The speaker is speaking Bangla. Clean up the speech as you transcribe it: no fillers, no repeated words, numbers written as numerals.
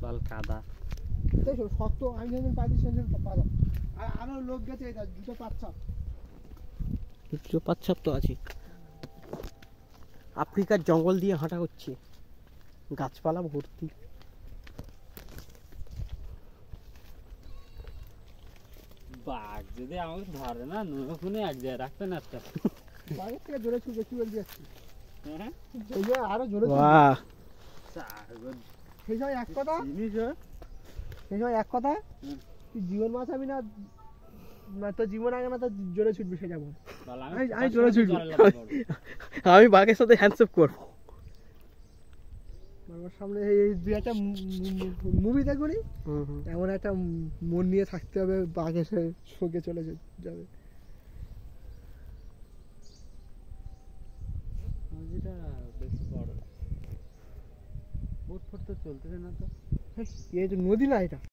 লাল কাদা দেখো শক্ত, আমি যখন পাইছি সেদিন পালো আর আরো লোক গেছে, এটা দুটো পাচ্ছাপ তো আছে। আফ্রিকার জঙ্গল দিয়ে হাঁটা হচ্ছে, গাছপালা ভর্তি। বাঘ যদি আমাকে ধরে না, ওখানে এক জায়গায় রাখতে না একটা বাঘের থেকে জোরে ছুটবে, কি বলছি যাচ্ছি হ্যাঁ আরো জোরে বাহ, সেই সময় এক কথা, সেই সময় এক কথা, তুই জীবন বাঁচাবি না, তোর জীবন আগে না, তোর জোরে ছুটবি সে যাবো। আমি জোরে ছুটবি, আমি বাঘের সাথে হ্যান্ডশেক করবো। আমার সামনে এই দুই একটা মুভি দেখবি, এমন একটা মন নিয়ে থাকতে হবে, বাঘ এসে শোকে চলে যাবে। যেটা বেশি বড় বোট ফোট তো চলতেছে না তো, এই তো নদী না এটা।